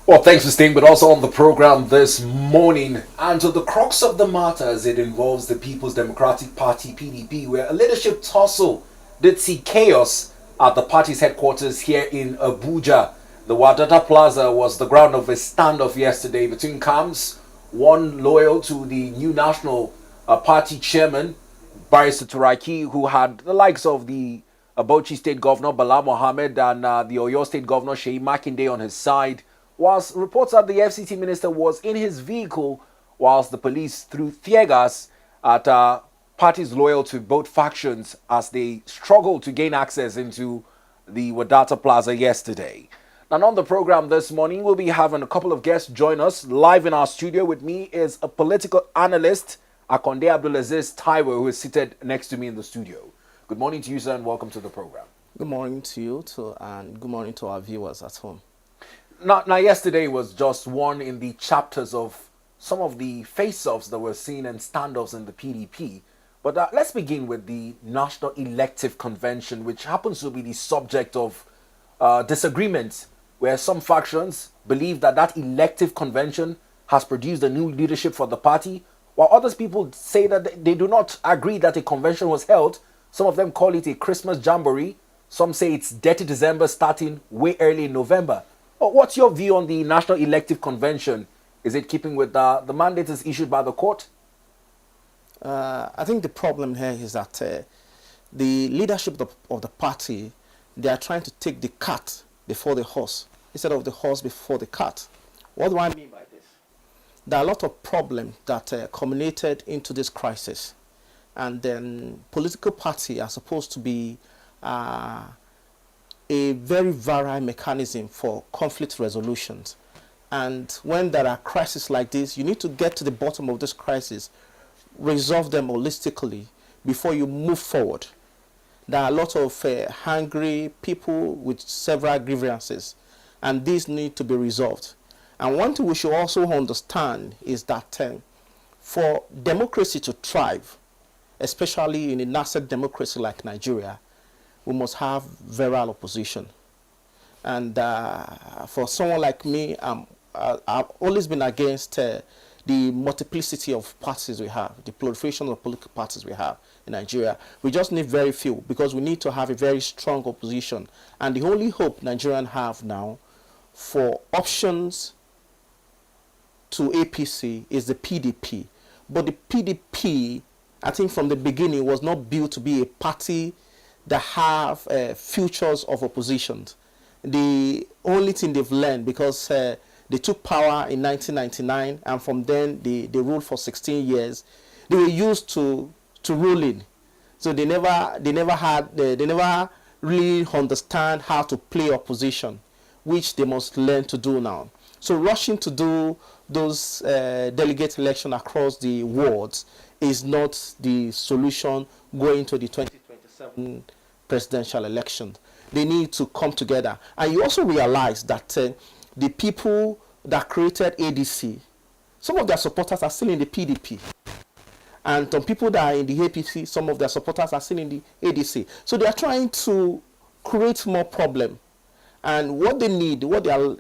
Well, thanks for staying with us on the program this morning. And so the crux of the matter as it involves the People's Democratic Party, PDP, where a leadership tussle did see chaos at the party's headquarters here in Abuja. The Wadata Plaza was the ground of a standoff yesterday between camps, one loyal to the new National Party chairman, Barrister Turaki, who had the likes of the Bauchi State Governor Bala Mohammed and the Oyo State Governor Sheyi Makinde on his side, whilst reports that the FCT minister was in his vehicle whilst the police threw tear gas at parties loyal to both factions as they struggled to gain access into the Wadata Plaza yesterday. And on the program this morning, we'll be having a couple of guests join us. Live in our studio with me is a political analyst, Akande AbdulAzeez Taiwo, who is seated next to me in the studio. Good morning to you, sir, and welcome to the program. Good morning to you too, and good morning to our viewers at home. Now, yesterday was just one in the chapters of some of the face-offs that were seen and standoffs in the PDP. But let's begin with the National Elective Convention, which happens to be the subject of disagreement, where some factions believe that that elective convention has produced a new leadership for the party, while others people say that they do not agree that a convention was held. Some of them call it a Christmas jamboree. Some say it's Dirty December starting way early in November. What's your view on the National Elective Convention? Is it keeping with the mandate as issued by the court? I think the problem here is that the leadership of the party, they are trying to take the cart before the horse instead of the horse before the cart. What do I mean by this? There are a lot of problems that culminated into this crisis, and then political party are supposed to be a very virile mechanism for conflict resolutions. And when there are crises like this, you need to get to the bottom of this crisis, resolve them holistically before you move forward. There are a lot of hungry people with several grievances, and these need to be resolved. And one thing we should also understand is that for democracy to thrive, especially in a nascent democracy like Nigeria, we must have virile opposition. And for someone like me, I've always been against the multiplicity of parties we have, the proliferation of political parties we have in Nigeria. We just need very few because we need to have a very strong opposition. And the only hope Nigerians have now for options to APC is the PDP. But the PDP, I think from the beginning, was not built to be a party that have futures of opposition. The only thing they've learned, because they took power in 1999, and from then they ruled for 16 years. They were used to ruling, so they never really understand how to play opposition, which they must learn to do now. So rushing to do those delegate election across the wards is not the solution going to the 2027 presidential election. They need to come together. And you also realize that the people that created ADC, some of their supporters are still in the PDP. And some people that are in the APC, some of their supporters are still in the ADC. So they are trying to create more problem. And what they need, what they are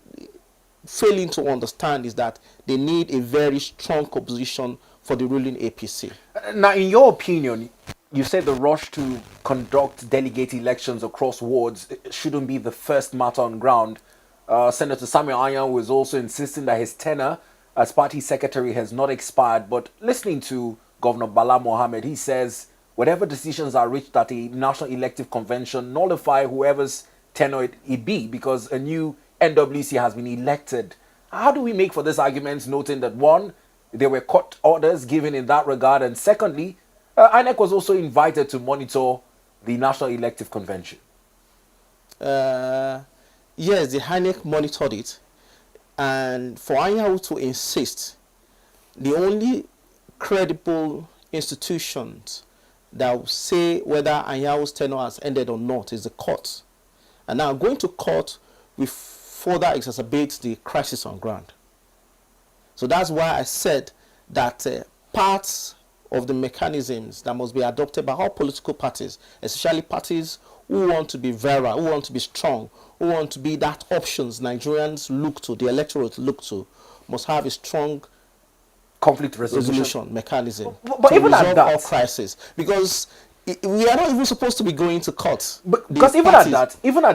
failing to understand is that they need a very strong opposition for the ruling APC. Now, in your opinion, you said the rush to conduct delegate elections across wards shouldn't be the first matter on ground. Senator Samuel Anyan was also insisting that his tenure as party secretary has not expired. But listening to Governor Bala Mohammed, he says whatever decisions are reached at a national elective convention nullify whoever's tenure it be because a new NWC has been elected. How do we make for this argument, noting that one, there were court orders given in that regard, and secondly, INEC was also invited to monitor the National Elective Convention? Yes, the INEC monitored it. And for INEC to insist, the only credible institutions that will say whether INEC's tenure has ended or not is the court. And now going to court will further exacerbate the crisis on ground. So that's why I said that parts of the mechanisms that must be adopted by all political parties, especially parties who want to be viral, who want to be strong, who want to be that options Nigerians look to, the electorate look to, must have a strong Conflict resolution. resolution mechanism But to even at resolve all that, crises. Because we are not even supposed to be going to court. because even at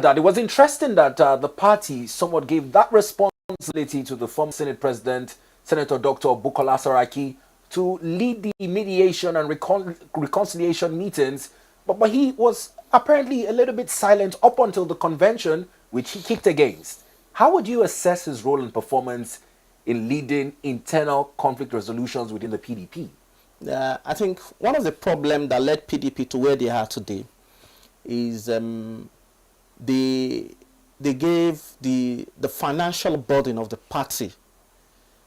that, it was interesting that the party somewhat gave that responsibility to the former Senate President, Senator Dr. Bukola Saraki, to lead the mediation and reconciliation meetings, but he was apparently a little bit silent up until the convention, which he kicked against. How would you assess his role and performance in leading internal conflict resolutions within the PDP? I think one of the problems that led PDP to where they are today is they gave the financial burden of the party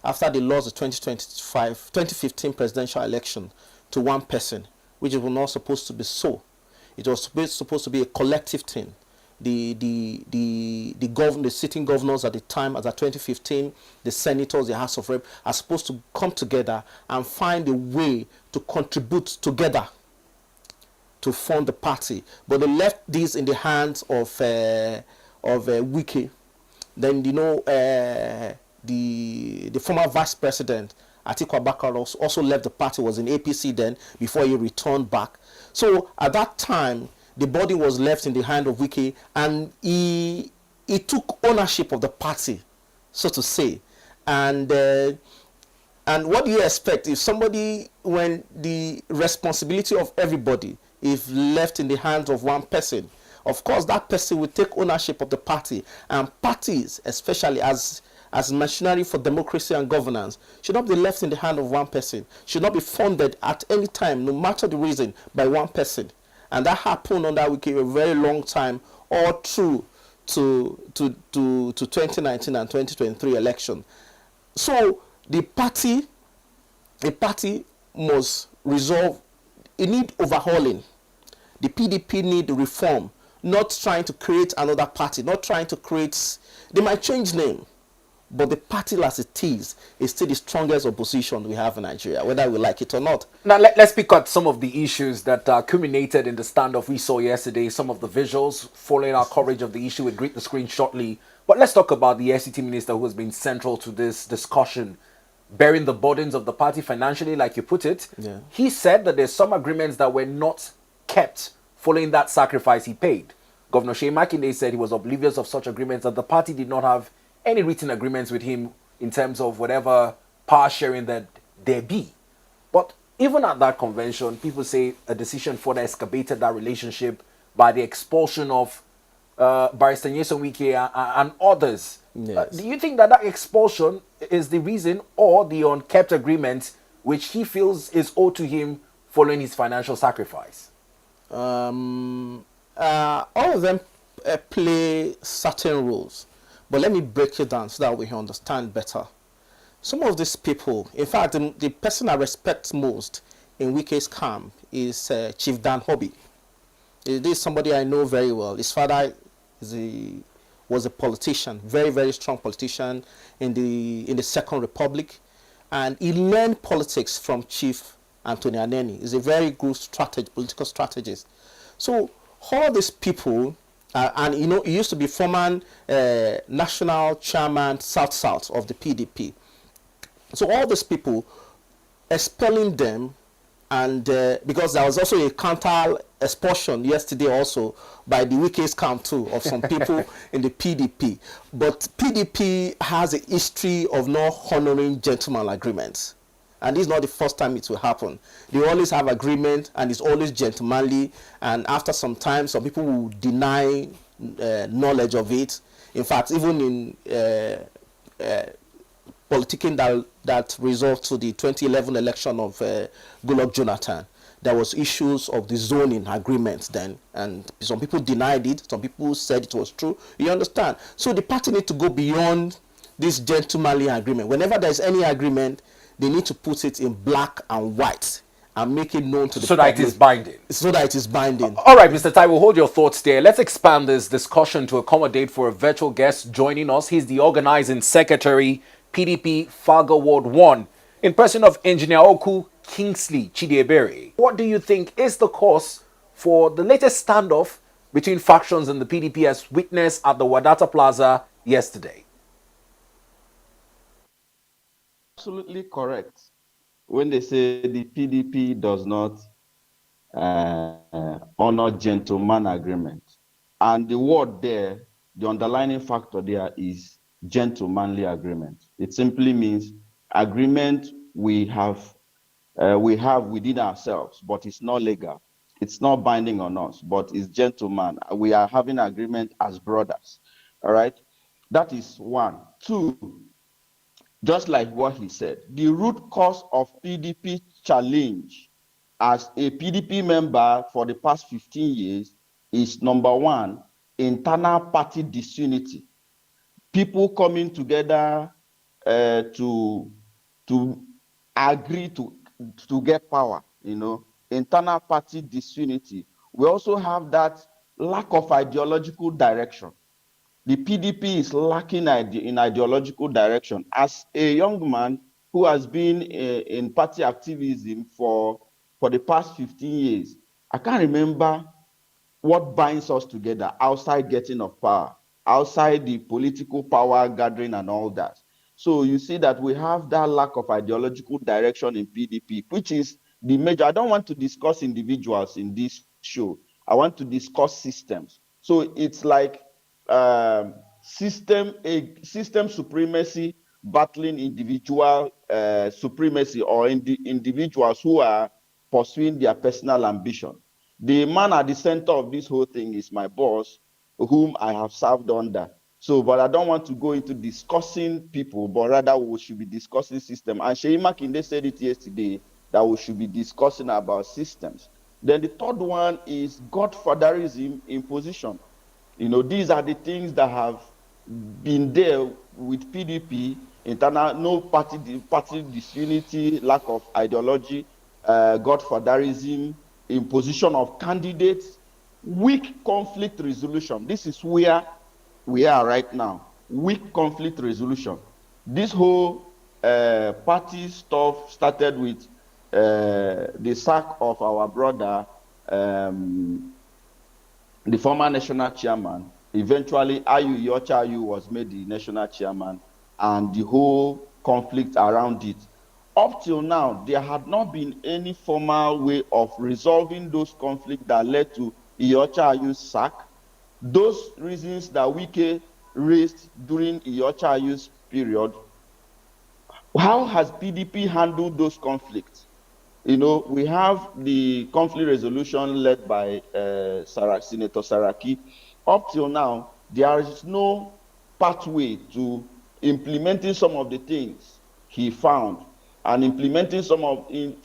after they lost the 2015 presidential election to one person, which was not supposed to be so. It was supposed to be a collective thing. The sitting governors at the time, as at 2015, the senators, the House of Rep, are supposed to come together and find a way to contribute together to fund the party. But they left this in the hands of Wike. Then the former vice president Atiku Abubakar also left the party, was in APC then before he returned back. So at that time, the body was left in the hand of Wike, and he took ownership of the party, so to say. And what do you expect if somebody, when the responsibility of everybody is left in the hands of one person? Of course, that person will take ownership of the party, and parties, especially as machinery for democracy and governance, should not be left in the hand of one person, should not be funded at any time, no matter the reason, by one person. And that happened under Wike a very long time, all through to 2019 and 2023 election. So the party must resolve, it need overhauling. The PDP need reform, not trying to create another party, not trying to create, they might change name, but the party as it is still the strongest opposition we have in Nigeria, whether we like it or not. Now, let's pick out some of the issues that culminated in the standoff we saw yesterday, some of the visuals following our coverage of the issue. We'll greet the screen shortly. But let's talk about the SCT minister who has been central to this discussion, bearing the burdens of the party financially, like you put it. Yeah. He said that there's some agreements that were not kept following that sacrifice he paid. Governor Seyi Makinde said he was oblivious of such agreements, that the party did not have any written agreements with him in terms of whatever power sharing that there be. But even at that convention, people say a decision further excavated that relationship by the expulsion of Barrister Nyesom Wike and others. Yes. Do you think that expulsion is the reason, or the unkept agreement which he feels is owed to him following his financial sacrifice? All of them play certain roles. But let me break it down so that we can understand better. Some of these people, in fact, the person I respect most in Wike's camp is Chief Dan Hobby. This is somebody I know very well. His father was a politician, very, very strong politician in the Second Republic. And he learned politics from Chief Anthony Aneni. He's a very good political strategist. So all these people, and he used to be former national chairman South of the PDP. So all these people, expelling them, and because there was also a counter expulsion yesterday also by the Wike's camp too of some people in the PDP. But PDP has a history of not honoring gentleman agreements. And this is not the first time it will happen. They always have agreement, and it's always gentlemanly. And after some time, some people will deny knowledge of it. In fact, even in politicking that resolved to the 2011 election of Goodluck Jonathan, there was issues of the zoning agreements then, and some people denied it. Some people said it was true. You understand? So the party need to go beyond this gentlemanly agreement. Whenever there is any agreement, they need to put it in black and white and make it known to the public. So that it is binding. So that it is binding. All right, Mr. Taiwo, hold your thoughts there. Let's expand this discussion to accommodate for a virtual guest joining us. He's the organizing secretary, PDP Faga Ward 1, in person of Engineer Okwu Kingsley Chidiebere. What do you think is the cause for the latest standoff between factions in the PDP as witnessed at the Wadata Plaza yesterday. Absolutely correct when they say the PDP does not honor gentleman agreement. And the word there, the underlining factor there is gentlemanly agreement. It simply means agreement we have within ourselves, but it's not legal. It's not binding on us, but it's gentleman. We are having agreement as brothers. All right. That is one. Two, just like what he said, the root cause of PDP challenge as a PDP member for the past 15 years is number one, internal party disunity. People coming together to agree to get power, internal party disunity. We also have that lack of ideological direction. The PDP is lacking in ideological direction. As a young man who has been in party activism for the past 15 years, I can't remember what binds us together outside getting of power, outside the political power gathering and all that. So you see that we have that lack of ideological direction in PDP, which is the major. I don't want to discuss individuals in this show. I want to discuss systems. So it's like system supremacy battling individual supremacy, or individuals who are pursuing their personal ambition. The man at the center of this whole thing is my boss, whom I have served under. So, but I don't want to go into discussing people, but rather we should be discussing system. And Sheyi Makinde said it yesterday that we should be discussing about systems. Then the third one is godfatherism imposition. These are the things that have been there with PDP, internal, no party disunity, lack of ideology, godfatherism, imposition of candidates, weak conflict resolution. This is where we are right now. Weak conflict resolution. This whole party stuff started with the sack of our brother, the former national chairman. Eventually, Ayu Iyorchia Ayu was made the national chairman, and the whole conflict around it. Up till now, there had not been any formal way of resolving those conflicts that led to Iyorchia Ayu's sack. Those reasons that Wike raised during Iyorchia Ayu's period. How has PDP handled those conflicts? We have the conflict resolution led by Senator Saraki. Up till now, there is no pathway to implementing some of the things he found, and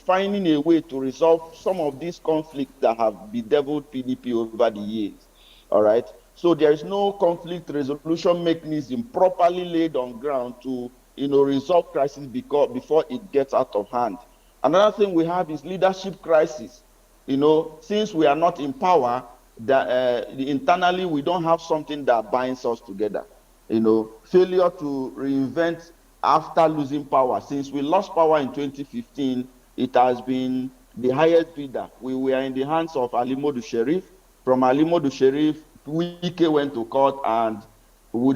finding a way to resolve some of these conflicts that have bedeviled PDP over the years. All right. So there is no conflict resolution mechanism properly laid on ground to resolve crisis before it gets out of hand. Another thing we have is leadership crisis. Since we are not in power, internally we don't have something that binds us together. Failure to reinvent after losing power. Since we lost power in 2015, it has been the highest bidder. We were in the hands of Ali Modu Sheriff. From Ali Modu Sheriff, Wike went to court, and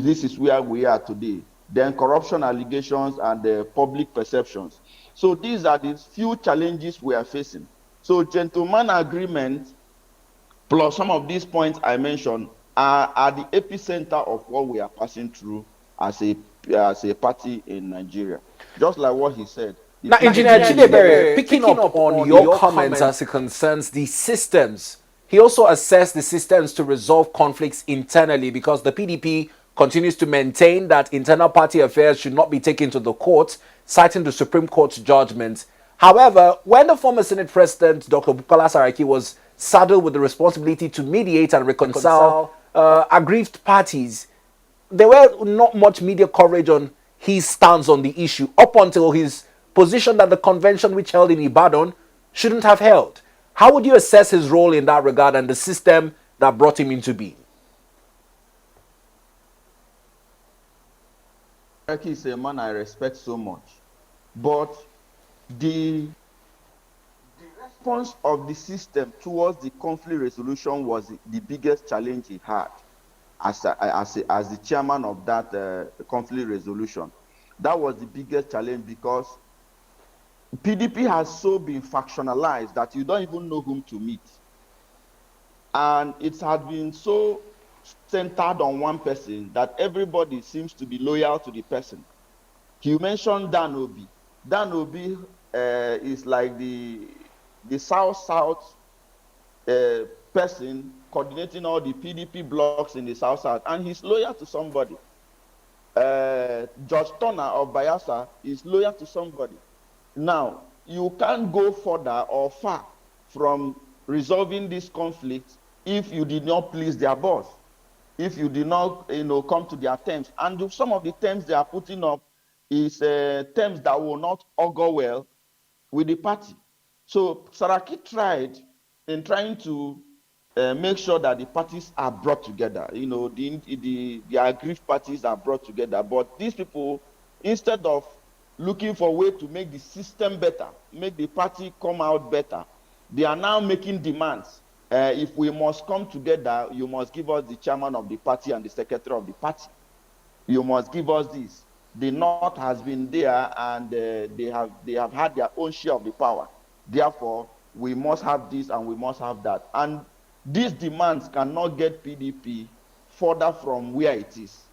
this is where we are today. Then corruption allegations and the public perceptions. So these are the few challenges we are facing. So gentleman agreement plus some of these points I mentioned are the epicenter of what we are passing through as a party in Nigeria. Just like what he said. Now, Engineer Chidiebere, picking up on your comments as it concerns the systems, he also assessed the systems to resolve conflicts internally, because the PDP continues to maintain that internal party affairs should not be taken to the courts, citing the Supreme Court's judgment. However, when the former Senate President, Dr. Bukola Saraki, was saddled with the responsibility to mediate and reconcile aggrieved parties, there were not much media coverage on his stance on the issue up until his position that the convention which held in Ibadan shouldn't have held. How would you assess his role in that regard and the system that brought him into being? Saraki is a man I respect so much, but the response of the system towards the conflict resolution was the biggest challenge he had as the chairman of that conflict resolution. That was the biggest challenge because PDP has so been factionalized that you don't even know whom to meet. And it has been so centered on one person that everybody seems to be loyal to the person. You mentioned Dan Obi. Dan Obi is like the South-South person coordinating all the PDP blocks in the South-South, and he's loyal to somebody. George Turner of Bayelsa is loyal to somebody. Now, you can't go further or far from resolving this conflict if you did not please their boss, if you did not come to their terms. And some of the terms they are putting up is terms that will not augur well with the party. So Saraki tried in trying to make sure that the parties are brought together. The aggrieved parties are brought together. But these people, instead of looking for a way to make the system better, make the party come out better, they are now making demands. If we must come together, you must give us the chairman of the party and the secretary of the party. You must give us this. The North has been there, and they have had their own share of the power. Therefore, we must have this and we must have that. And these demands cannot get PDP further from where it is.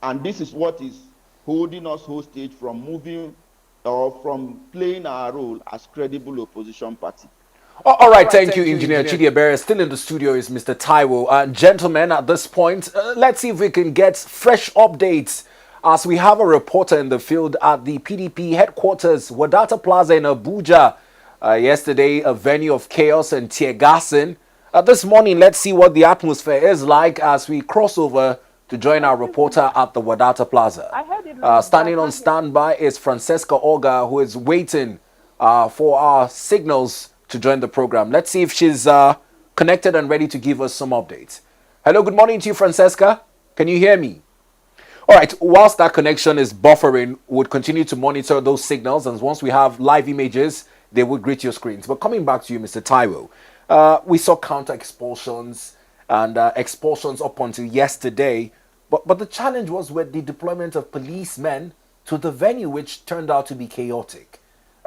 And this is what is holding us hostage from moving or from playing our role as credible opposition party. All right, thank you, Engineer Chidiebere. Still in the studio is Mr. Taiwo. Gentlemen, at this point, let's see if we can get fresh updates as we have a reporter in the field at the PDP headquarters, Wadata Plaza in Abuja. Yesterday, a venue of chaos and tear gassing. This morning, let's see what the atmosphere is like as we cross over to join our reporter at the Wadata Plaza. Standing on standby is Francesca Oga, who is waiting for our signals to join the program. Let's see if she's connected and ready to give us some updates. Hello, good morning to you, Francesca. Can you hear me? All right, whilst that connection is buffering, we'll continue to monitor those signals, and once we have live images, they will greet your screens. But coming back to you, Mr. Taiwo, we saw counter expulsions and expulsions up until yesterday, but the challenge was with the deployment of policemen to the venue, which turned out to be chaotic.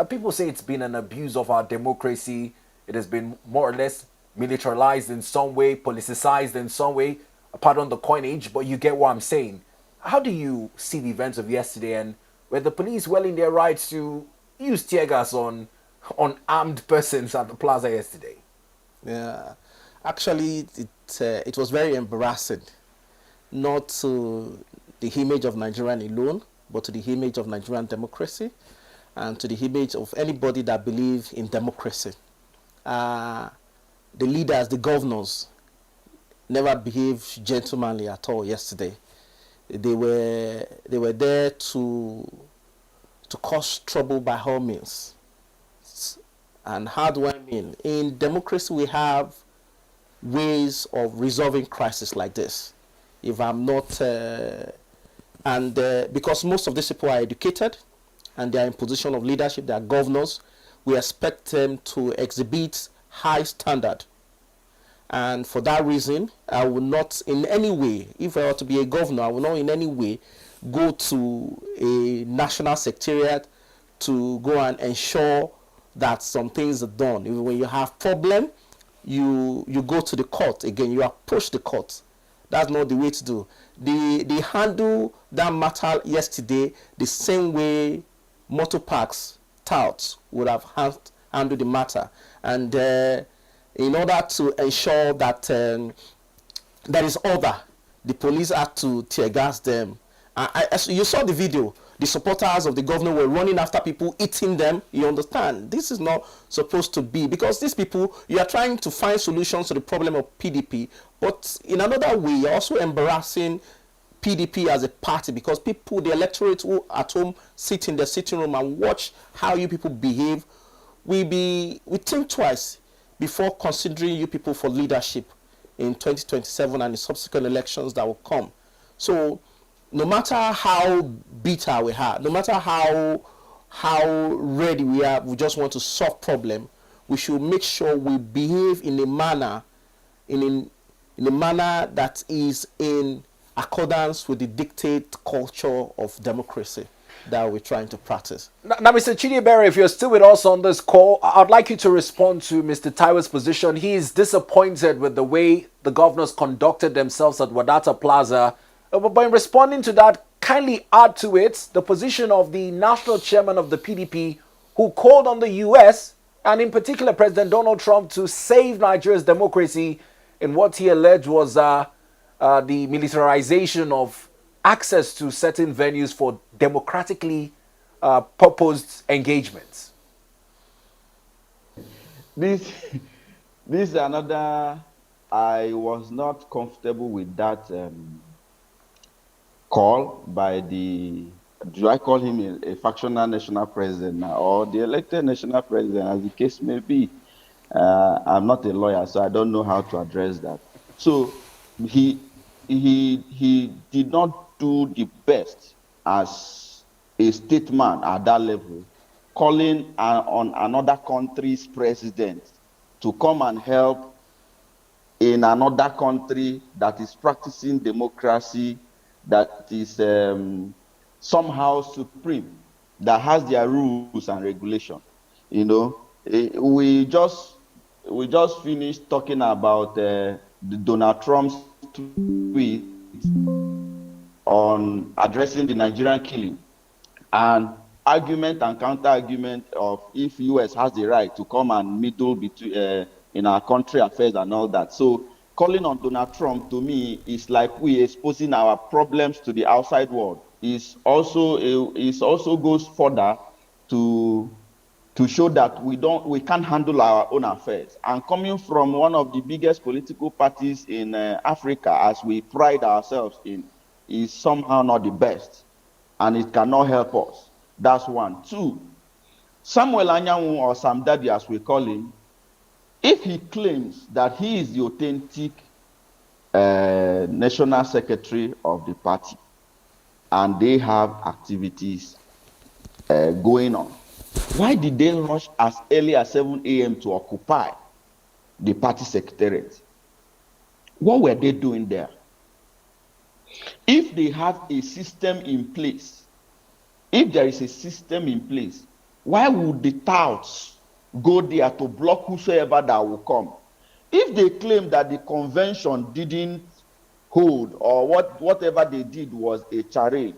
People say it's been an abuse of our democracy. It has been more or less militarized in some way, politicized in some way, pardon the coinage, but you get what I'm saying. How do you see the events of yesterday, and were the police well in their rights to use tear gas on armed persons at the plaza yesterday? Yeah, actually, it was very embarrassing, not to the image of Nigerian alone, but to the image of Nigerian democracy, and to the image of anybody that believes in democracy. The leaders, the governors, never behaved gentlemanly at all yesterday. They were there to cause trouble by all means. And how do I mean? In democracy, we have ways of resolving crises like this. If I'm not, because most of these people are educated, and they are in position of leadership, they are governors, we expect them to exhibit high standard. And for that reason, I will not in any way, if I were to be a governor, I will not in any way go to a national secretariat to go and ensure that some things are done. When you have problem, you go to the court. Again, you approach the court. That's not the way to do. They handle that matter yesterday the same way motor parks touts would have handled the matter. And in order to ensure that there is order, the police had to tear gas them. You saw the video. The supporters of the governor were running after people, eating them. You understand? This is not supposed to be, because these people, you are trying to find solutions to the problem of PDP, but in another way, you're also embarrassing PDP as a party, because people, the electorate who at home sit in the sitting room and watch how you people behave, we think twice before considering you people for leadership in 2027 and the subsequent elections that will come. So no matter how bitter we are, no matter how ready we are, we just want to solve problem, we should make sure we behave in a manner, in a manner that is in accordance with the dictate culture of democracy that we're trying to practice. Now, Mr. Chidiebere, if you're still with us on this call, I'd like you to respond to Mr. Taiwo's position. He is disappointed with the way the governors conducted themselves at Wadata Plaza. But in responding to that, kindly add to it the position of the national chairman of the PDP, who called on the US, and in particular President Donald Trump, to save Nigeria's democracy in what he alleged was the militarization of access to certain venues for democratically purposed engagements. This is another. I was not comfortable with that call by the. Do I call him a factional national president now, or the elected national president, as the case may be? I'm not a lawyer, so I don't know how to address that. So he did not do the best as a statesman at that level, calling on another country's president to come and help in another country that is practicing democracy, that is somehow supreme, that has their rules and regulation. You know, we just finished talking about Donald Trump's tweet on addressing the Nigerian killing, and argument and counter argument of if US has the right to come and meddle between in our country affairs and all that. So calling on Donald Trump, to me, is like we exposing our problems to the outside world. It also goes further to show that we can't handle our own affairs. And coming from one of the biggest political parties in Africa, as we pride ourselves in, is somehow not the best, and it cannot help us. That's one. Two, Samuel Anyanwu, or Sam Dadi as we call him, if he claims that he is the authentic national secretary of the party, and they have activities going on, why did they rush as early as 7 a.m. to occupy the party secretariat? What were they doing there? If they have a system in place, if there is a system in place, why would the touts go there to block whosoever that will come? If they claim that the convention didn't hold, or whatever they did was a charade,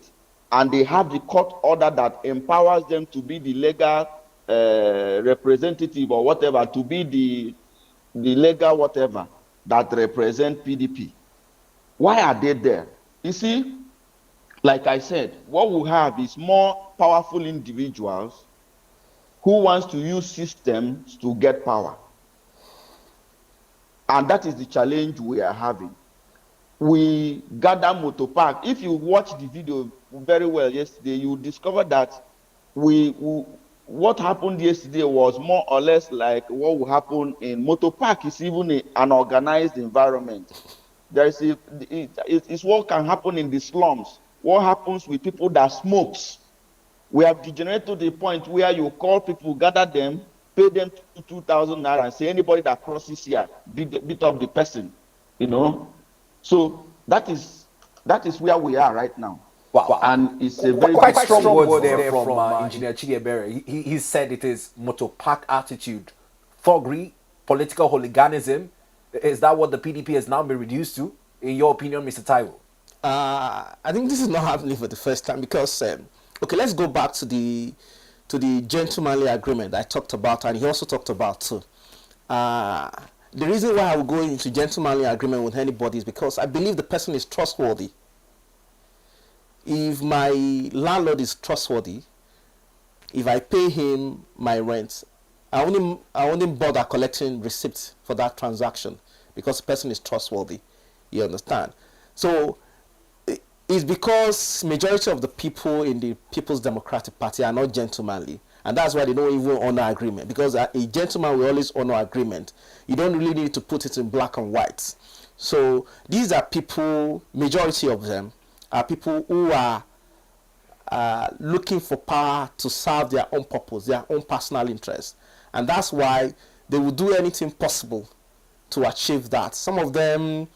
and they have the court order that empowers them to be the legal representative or whatever, to be the legal whatever that represent PDP, why are they there? You see, like I said, what we have is more powerful individuals who wants to use systems to get power. And that is the challenge we are having. We gather motor park. If you watch the video very well yesterday, you discover that what happened yesterday was more or less like what will happen in motor park. Is even an organized environment. It's what can happen in the slums. What happens with people that smokes? We have degenerated to the point where you call people, gather them, pay them 2,000 naira, and say anybody that crosses here, beat up the person. You know. So that is where we are right now. Wow. And it's a very quite strong word there from Engineer Chidiebere. He said it is motor park attitude, thuggery, political hooliganism. Is that what the PDP has now been reduced to, in your opinion, Mr. Taiwo? I think this is not happening for the first time because, okay, let's go back to the gentlemanly agreement I talked about, and he also talked about too. The reason why I will go into gentlemanly agreement with anybody is because I believe the person is trustworthy. If my landlord is trustworthy, if I pay him my rent, I won't bother collecting receipts for that transaction because the person is trustworthy. You understand? So it's because majority of the people in the People's Democratic Party are not gentlemanly. And that's why they don't even honor agreement. Because a gentleman will always honor agreement. You don't really need to put it in black and white. So these are people, majority of them, are people who are looking for power to serve their own purpose, their own personal interests. And that's why they will do anything possible to achieve that. Some of them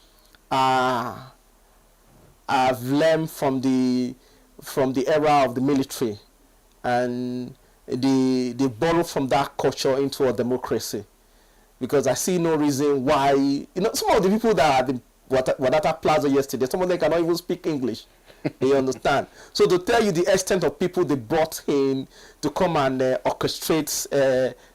have learned from the era of the military, and they borrow from that culture into a democracy. Because I see no reason why, some of the people that are the Wadata Plaza yesterday, some of them cannot even speak English. You understand? So to tell you the extent of people they brought in to come and orchestrate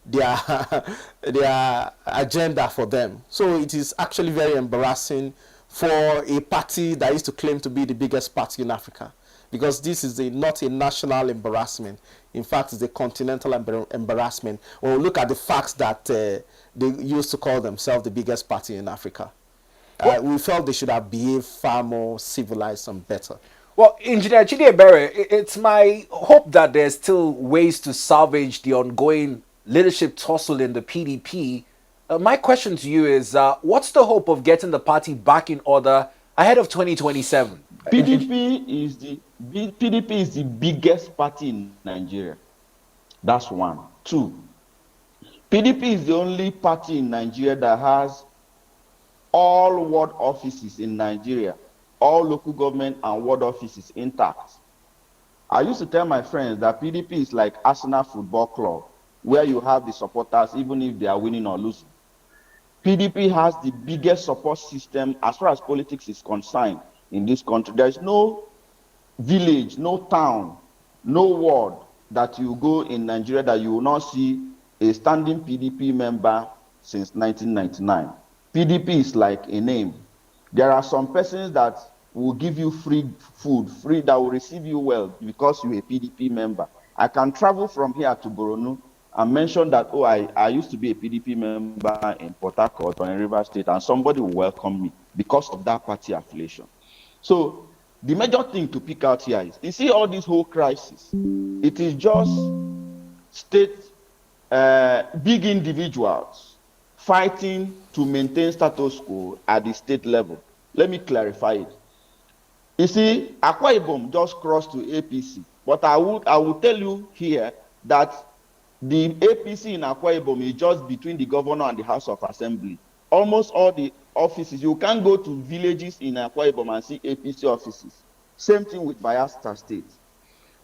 their agenda for them. So it is actually very embarrassing for a party that used to claim to be the biggest party in Africa. Because this is not a national embarrassment. In fact, it's a continental embarrassment. When we look at the facts that they used to call themselves the biggest party in Africa. We felt they should have behaved far more civilized and better. Well, Engineer Chidiebere, it's my hope that there's still ways to salvage the ongoing leadership tussle in the PDP. My question to you is, what's the hope of getting the party back in order ahead of 2027? PDP is the biggest party in Nigeria. That's one. Two, PDP is the only party in Nigeria that has all ward offices in Nigeria, all local government and ward offices intact. I used to tell my friends that PDP is like Arsenal Football Club, where you have the supporters even if they are winning or losing. PDP has the biggest support system as far as politics is concerned in this country. There is no village, no town, no ward that you go in Nigeria that you will not see a standing PDP member since 1999. PDP is like a name. There are some persons that will give you free food, that will receive you well because you're a PDP member. I can travel from here to Boronu and mention that, I used to be a PDP member in Port Harcourt or in Rivers State, and somebody will welcome me because of that party affiliation. So the major thing to pick out here is, you see all this whole crisis, it is just big individuals fighting to maintain status quo at the state level. Let me clarify it. You see, Akwa Ibom just crossed to APC, but I will tell you here that the APC in Akwa Ibom is just between the governor and the House of Assembly. Almost all the offices, you can't go to villages in Akwa Ibom and see APC offices. Same thing with Bayelsa State.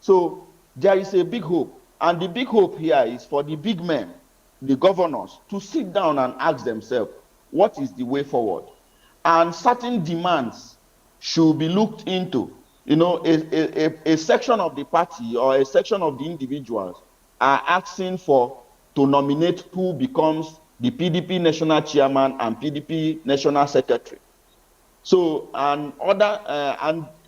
So there is a big hope, and the big hope here is for the big men, the governors, to sit down and ask themselves, what is the way forward? And certain demands should be looked into. A section of the party or a section of the individuals are asking to nominate who becomes the PDP national chairman and PDP national secretary. So, and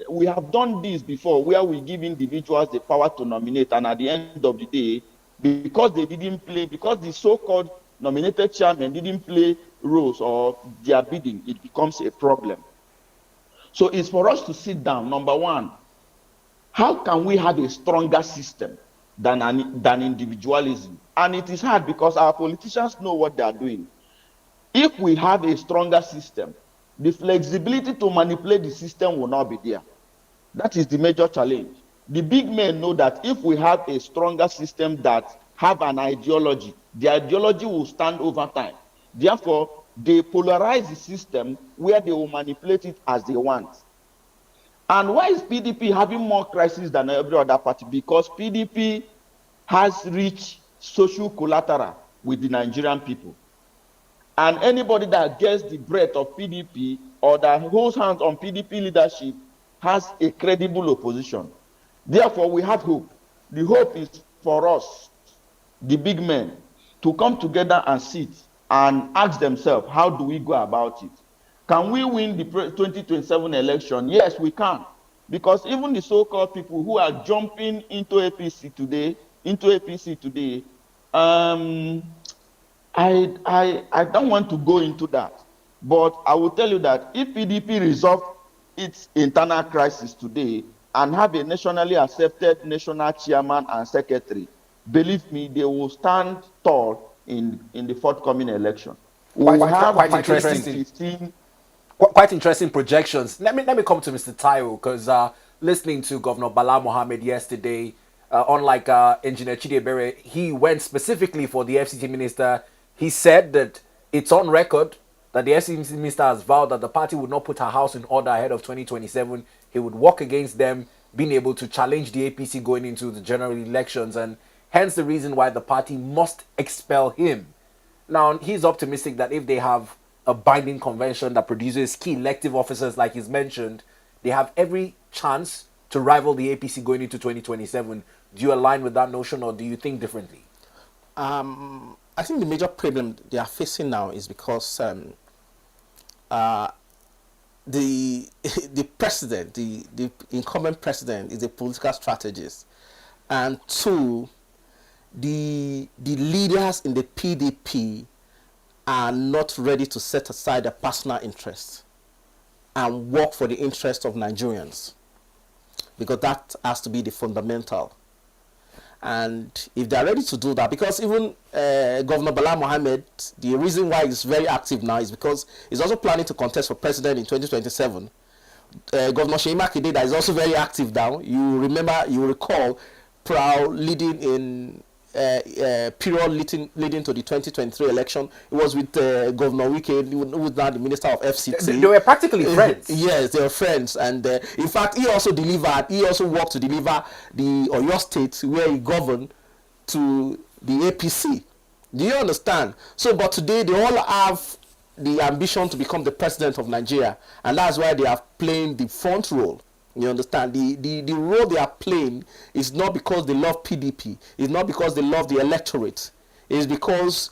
we have done this before, where we give individuals the power to nominate, and at the end of the day, because the so-called nominated chairman didn't play roles or their bidding, it becomes a problem. So it's for us to sit down. Number one, how can we have a stronger system than individualism? And it is hard because our politicians know what they are doing. If we have a stronger system, the flexibility to manipulate the system will not be there. That is the major challenge. The big men know that if we have a stronger system that have an ideology, the ideology will stand over time. Therefore, they polarize the system where they will manipulate it as they want. And why is PDP having more crises than every other party? Because PDP has rich social collateral with the Nigerian people. And anybody that gets the breadth of PDP or that holds hands on PDP leadership has a credible opposition. Therefore, we have hope. The hope is for us, the big men, to come together and sit and ask themselves, how do we go about it? Can we win the 2027 election? Yes, we can. Because even the so-called people who are jumping into APC today, I don't want to go into that. But I will tell you that if PDP resolve its internal crisis today and have a nationally accepted national chairman and secretary, believe me, they will stand tall in the forthcoming election. Quite interesting projections. Let me come to Mr. Taiwo, because listening to Governor Bala Mohammed yesterday, unlike Engineer Chidiebere, he went specifically for the FCT minister. He said that it's on record that the SEC minister has vowed that the party would not put her house in order ahead of 2027. He would work against them being able to challenge the APC going into the general elections, and hence the reason why the party must expel him. Now, he's optimistic that if they have a binding convention that produces key elective officers like he's mentioned, they have every chance to rival the APC going into 2027. Do you align with that notion, or do you think differently? I think the major problem they are facing now is because the the president, the incumbent president, is a political strategist, and two, the leaders in the PDP are not ready to set aside their personal interests and work for the interest of Nigerians, because that has to be the fundamental. And if they are ready to do that, because even Governor Bala Mohammed, the reason why he's very active now is because he's also planning to contest for president in 2027. Governor Seyi Makinde, that is also very active now. You recall, proud leading in period leading to the 2023 election. It was with Governor Wike, who was now the Minister of FCT. They were practically friends. Yes, they were friends. And in fact, he also worked to deliver the Oyo State, where he governed, to the APC. Do you understand? So, but today they all have the ambition to become the president of Nigeria. And that's why they are playing the front role. You understand? The role they are playing is not because they love PDP. It's not because they love the electorate. It's because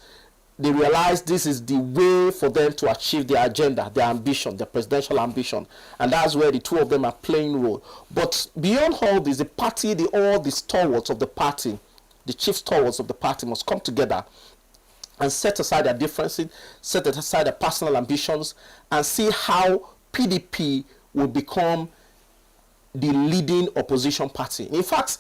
they realize this is the way for them to achieve their agenda, their ambition, their presidential ambition. And that's where the two of them are playing role. But beyond all this, the party, all the stalwarts of the party, the chief stalwarts of the party must come together and set aside their differences, set aside their personal ambitions, and see how PDP will become the leading opposition party. In fact,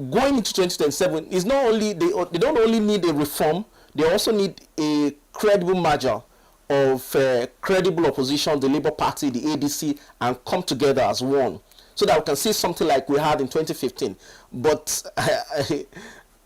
going into 2027 is not only they don't only need a reform, they also need a credible merger of credible opposition, the Labour Party, the ADC, and come together as one, so that we can see something like we had in 2015. But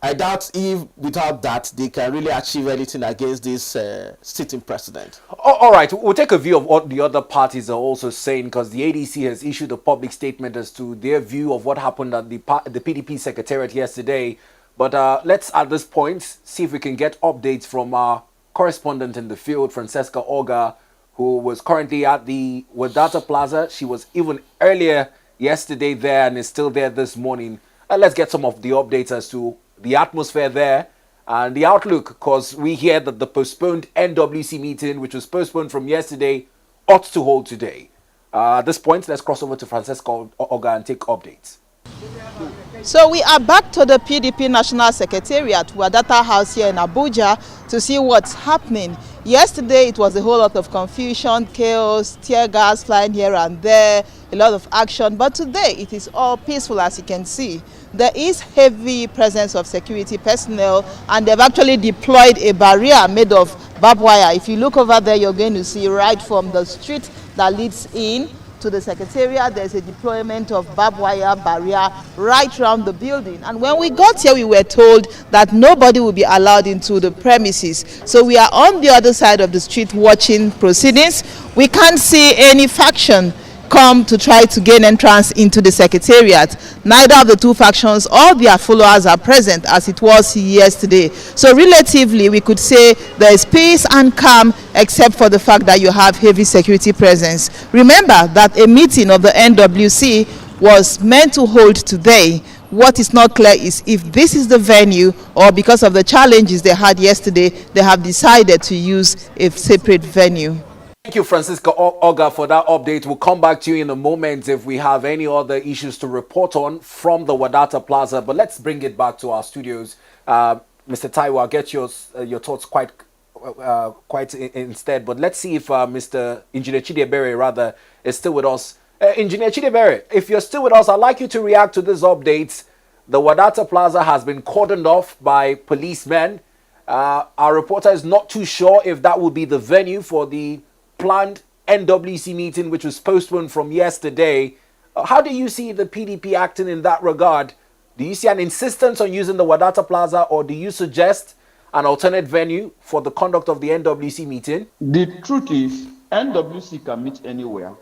I doubt if without that they can really achieve anything against this sitting president. All right, we'll take a view of what the other parties are also saying, because the ADC has issued a public statement as to their view of what happened at the PDP secretariat yesterday. But let's, at this point, see if we can get updates from our correspondent in the field, Francesca Oga, who was currently at the Wadata Plaza. She was even earlier yesterday there and is still there this morning. Let's get some of the updates as to the atmosphere there and the outlook, because we hear that the postponed NWC meeting, which was postponed from yesterday, ought to hold today. At this point, let's cross over to Francesca Oga and take updates. So we are back to the PDP National Secretariat, Wadata House here in Abuja, to see what's happening. Yesterday it was a whole lot of confusion, chaos, tear gas flying here and there, a lot of action. But today it is all peaceful, as you can see. There is heavy presence of security personnel, and they've actually deployed a barrier made of barbed wire. If you look over there, you're going to see right from the street that leads in to the secretariat, there's a deployment of barbed wire barrier right around the building. And when we got here, we were told that nobody will be allowed into the premises. So we are on the other side of the street watching proceedings. We can't see any faction come to try to gain entrance into the secretariat. Neither of the two factions or their followers are present, as it was yesterday. So relatively, we could say there is peace and calm, except for the fact that you have heavy security presence. Remember that a meeting of the NWC was meant to hold today. What is not clear is if this is the venue, or because of the challenges they had yesterday, they have decided to use a separate venue. Thank you, Francisca Oga, for that update. We'll come back to you in a moment if we have any other issues to report on from the Wadata Plaza. But let's bring it back to our studios. Mr. Taiwo, I'll get your thoughts quite instead. But let's see if Mr. Engineer Chidiebere, rather, is still with us. Engineer Chidiebere, if you're still with us, I'd like you to react to this update. The Wadata Plaza has been cordoned off by policemen. Our reporter is not too sure if that will be the venue for the planned NWC meeting, which was postponed from yesterday. How do you see the PDP acting in that regard? Do you see an insistence on using the Wadata Plaza, or do you suggest an alternate venue for the conduct of the NWC meeting? The truth is, NWC can meet anywhere.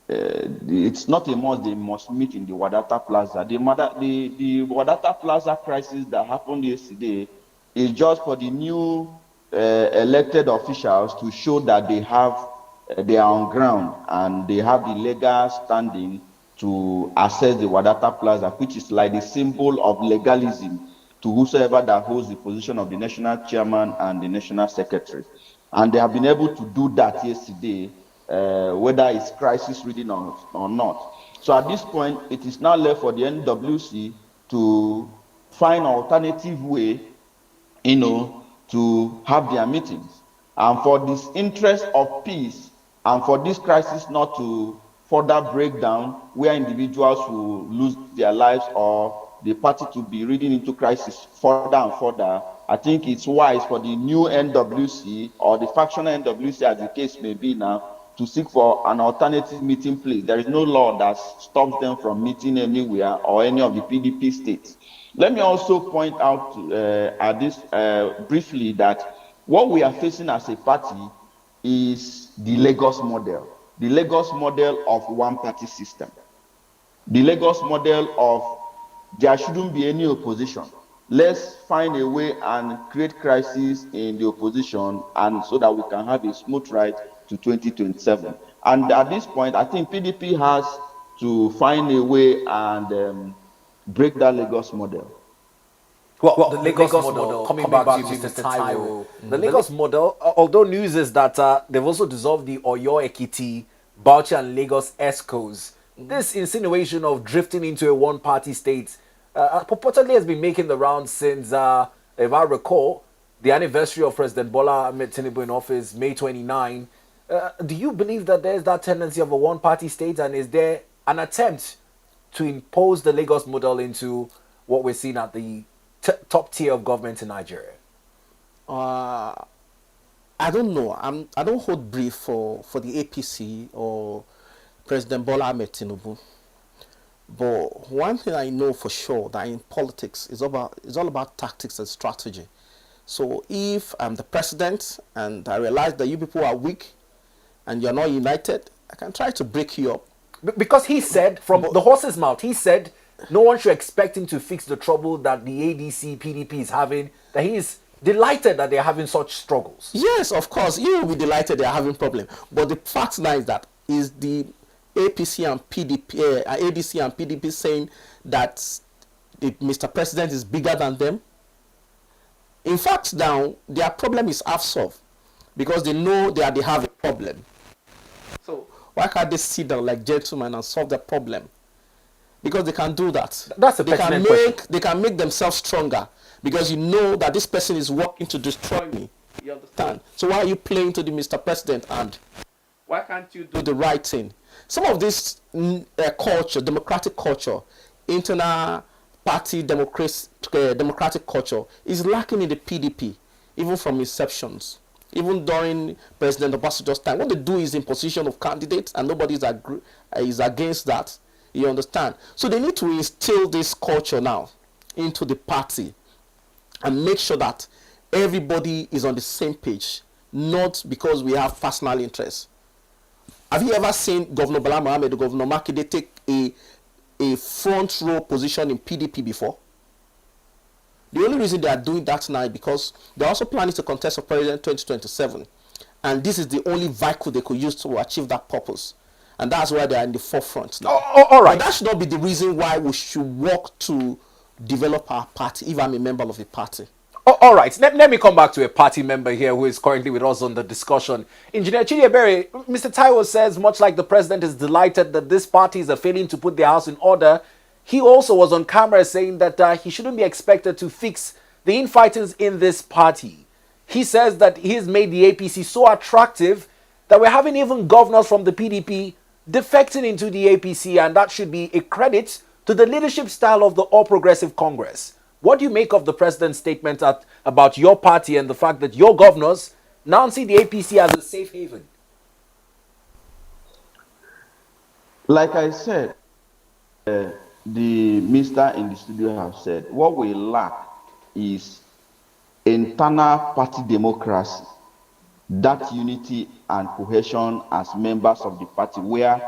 It's not a must, they must meet in the Wadata Plaza. The Wadata Plaza crisis that happened yesterday is just for the new elected officials to show that they are on ground and they have the legal standing to access the Wadata Plaza, which is like the symbol of legalism to whosoever that holds the position of the national chairman and the national secretary. And they have been able to do that yesterday, whether it's crisis reading or not. So at this point, it is now left for the NWC to find an alternative way, to have their meetings. And for this interest of peace and for this crisis not to further break down where individuals will lose their lives or the party to be reading into crisis further and further, I think it's wise for the new NWC or the factional NWC, as the case may be now, to seek for an alternative meeting place. There is no law that stops them from meeting anywhere or any of the PDP states. Let me also point out at this briefly that what we are facing as a party is the Lagos model of one-party system, the Lagos model of there shouldn't be any opposition. Let's find a way and create crisis in the opposition, and so that we can have a smooth ride to 2027. And at this point, I think PDP has to find a way and break that Lagos model. Well, the Lagos model, coming back to you, Mr. Taiwo, the Lagos model, although news is that they've also dissolved the Oyo Ekiti, Bauchi and Lagos ESCOs, this insinuation of drifting into a one-party state purportedly has been making the rounds since, if I recall, the anniversary of President Bola Ahmed Tinubu in office, May 29. Do you believe that there's that tendency of a one-party state, and is there an attempt to impose the Lagos model into what we're seeing at the top tier of government in Nigeria? I don't know. I don't hold brief for the APC or President Bola Ahmed Tinubu. But one thing I know for sure, that in politics it's all about tactics and strategy. So if I'm the president and I realize that you people are weak and you're not united, I can try to break you up. Because he said, from the horse's mouth, he said no one should expect him to fix the trouble that the ADC, PDP is having, that he is delighted that they're having such struggles. Yes, of course, you will be delighted they're having problem. But the fact now is that is the APC and PDP, ADC and PDP saying that Mr. President is bigger than them. In fact, now their problem is half solved because they know that they have a problem. So why can't they sit down like gentlemen and solve the problem? Because they can do that. That's a pertinent question. They can make themselves stronger because you know that this person is working to destroy me. You understand? So why are you playing to the Mr. President, and why can't you do the right thing? Some of this culture, democratic culture, internal party democratic culture is lacking in the PDP, even from inceptions. Even during President Obasanjo's time, what they do is imposition of candidates, and nobody is against that. You understand? So they need to instill this culture now into the party and make sure that everybody is on the same page, not because we have personal interests. Have you ever seen Governor Bala Mohammed or Governor Makinde take a front row position in PDP before? The only reason they are doing that now is because they're also planning to contest for president 2027. And this is the only vehicle they could use to achieve that purpose. And that's why they are in the forefront now. All right. But that should not be the reason why we should work to develop our party, if I'm a member of the party. All right. Let me come back to a party member here who is currently with us on the discussion. Engineer Chidiebere, Mr. Taiwo says, much like the president is delighted that this parties are failing to put their house in order, he also was on camera saying that he shouldn't be expected to fix the infightings in this party. He says that he's made the APC so attractive that we're having even governors from the PDP defecting into the APC, and that should be a credit to the leadership style of the All Progressive Congress. What do you make of the president's statement about your party and the fact that your governors now see the APC as a safe haven? Like I said, the minister in the studio have said, what we lack is internal party democracy, that unity and cohesion as members of the party where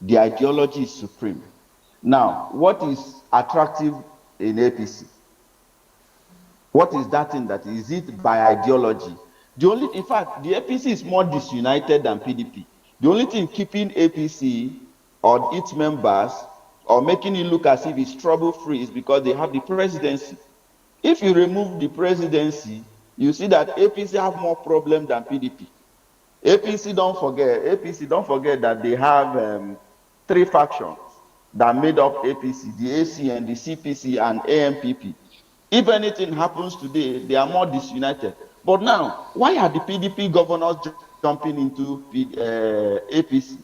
the ideology is supreme. Now, what is attractive in APC? What is that thing that is it by ideology? In fact, the APC is more disunited than PDP. The only thing keeping APC or its members or making it look as if it's trouble-free is because they have the presidency. If you remove the presidency, you see that APC have more problem than PDP. APC, don't forget that they have three factions that made up APC, the ACN, the CPC, and AMPP. If anything happens today, they are more disunited. But now, why are the PDP governors jumping into APC?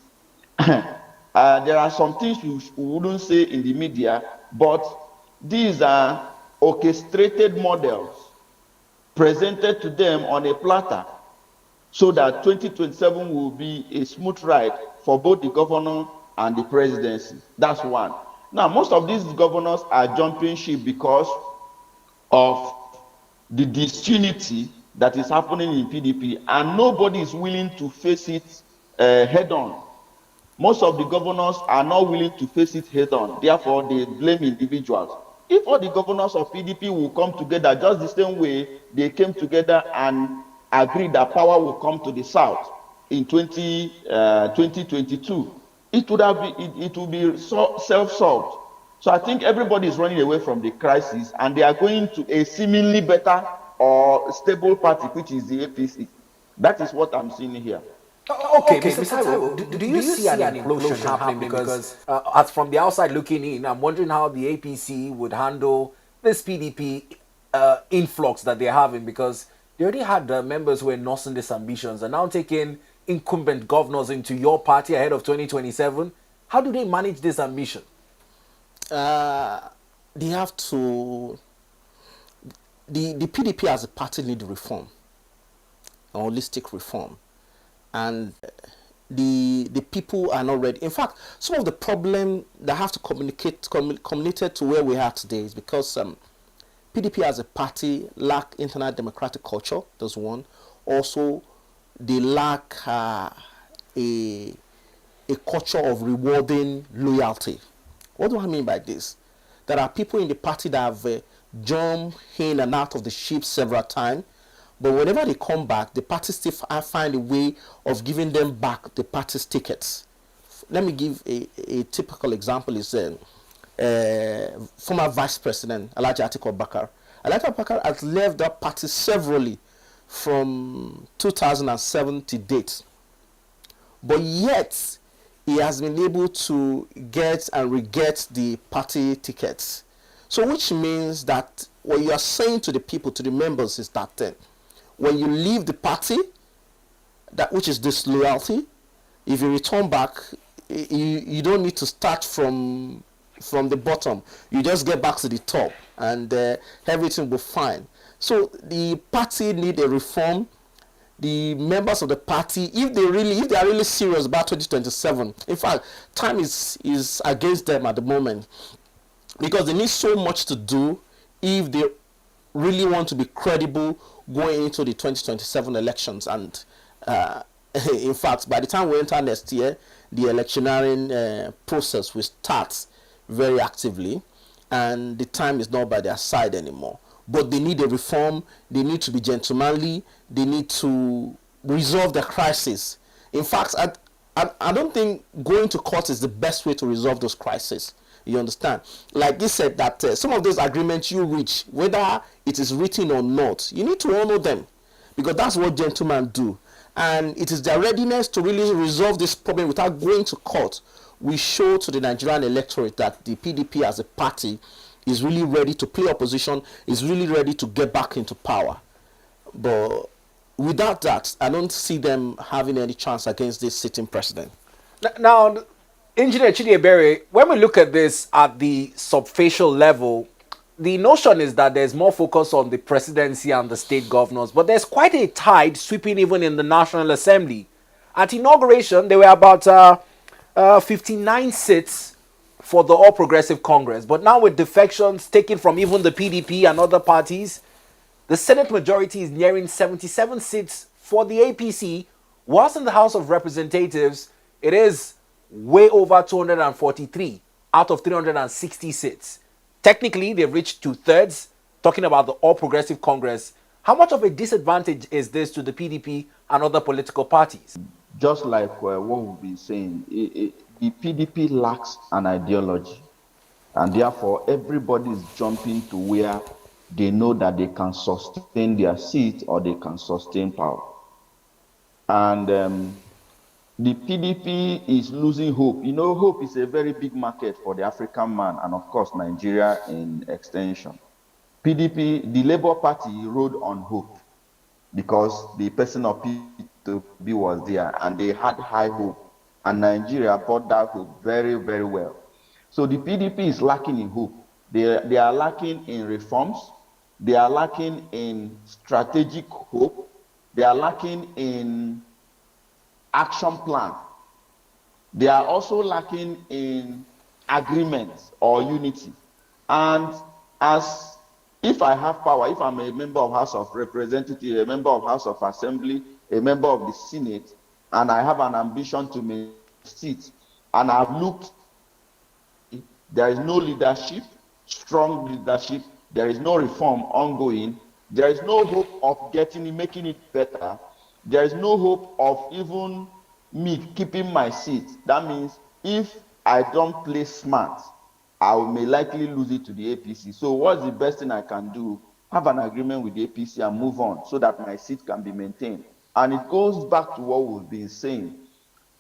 There are some things we wouldn't say in the media, but these are orchestrated models presented to them on a platter so that 2027 will be a smooth ride for both the governor and the presidency. That's one. Now, most of these governors are jumping ship because of the disunity that is happening in PDP, and nobody is willing to face it head on. Most of the governors are not willing to face it head on. Therefore, they blame individuals. If all the governors of PDP will come together just the same way they came together and agreed that power will come to the south in 2022, it would be self-solved. So I think everybody is running away from the crisis, and they are going to a seemingly better or stable party, which is the APC. That is what I'm seeing here. Okay, Mr. Taiwo, do you see an implosion happening? Because as from the outside looking in, I'm wondering how the APC would handle this PDP influx that they're having, because they already had members who were nursing these ambitions and now taking incumbent governors into your party ahead of 2027. How do they manage this ambition? They have to. The PDP as a party need reform, a holistic reform, and the people are not ready. In fact, some of the problem that have to communicated to where we are today is because PDP as a party lack internal democratic culture. That's one. Also, they lack a culture of rewarding loyalty. What do I mean by this? There are people in the party that have jumped in and out of the ship several times, but whenever they come back, the party still find a way of giving them back the party's tickets. Let me give a typical example. Is former Vice President Alhaji Atiku Abubakar. Alhaji Abubakar has left that party severally from 2007 to date, but yet he has been able to get and re-get the party tickets. So which means that what you are saying to the people, to the members, is that when you leave the party, that which is disloyalty, if you return back, you don't need to start from the bottom. You just get back to the top and everything will be fine. So the party need a reform. The members of the party, if they are really serious about 2027, in fact, time is against them at the moment, because they need so much to do if they really want to be credible going into the 2027 elections. And in fact, by the time we enter next year, the electioneering process will start very actively, and the time is not by their side anymore. But they need a reform. They need to be gentlemanly. They need to resolve the crisis. In fact, I don't think going to court is the best way to resolve those crises. You understand? Like they said, that some of those agreements you reach, whether it is written or not, you need to honor them, because that's what gentlemen do. And it is their readiness to really resolve this problem without going to court. We show to the Nigerian electorate that the PDP as a party is really ready to play opposition, is really ready to get back into power. But without that, I don't see them having any chance against this sitting president. Now, Engineer Chidiebere, when we look at this at the subfacial level, the notion is that there's more focus on the presidency and the state governors, but there's quite a tide sweeping even in the National Assembly. At inauguration, there were about 59 seats for the All Progressive Congress. But now with defections taken from even the PDP and other parties, The Senate majority is nearing 77 seats for the APC, whilst in the House of Representatives, it is way over 243 out of 360 seats. Technically, they've reached two-thirds, talking about the All Progressive Congress. How much of a disadvantage is this to the PDP and other political parties? Just like what we've been saying, the PDP lacks an ideology, and therefore everybody is jumping to where they know that they can sustain their seat or they can sustain power. And the PDP is losing hope. You know, hope is a very big market for the African man and, of course, Nigeria in extension. PDP, the Labour Party, rode on hope because the person of P2B was there and they had high hope. And Nigeria bought that hope very, very well. So the PDP is lacking in hope. They are lacking in reforms. They are lacking in strategic hope. They are lacking in action plan. They are also lacking in agreement or unity. And as if I have power, if I'm a member of House of Representatives, a member of House of Assembly, a member of the Senate, and I have an ambition to make seats, and I've looked, there is no leadership, strong leadership, there is no reform ongoing, there is no hope of making it better, there is no hope of even me keeping my seat. That means if I don't play smart, I may likely lose it to the APC. So what's the best thing I can do? Have an agreement with the APC and move on so that my seat can be maintained. And it goes back to what we've been saying.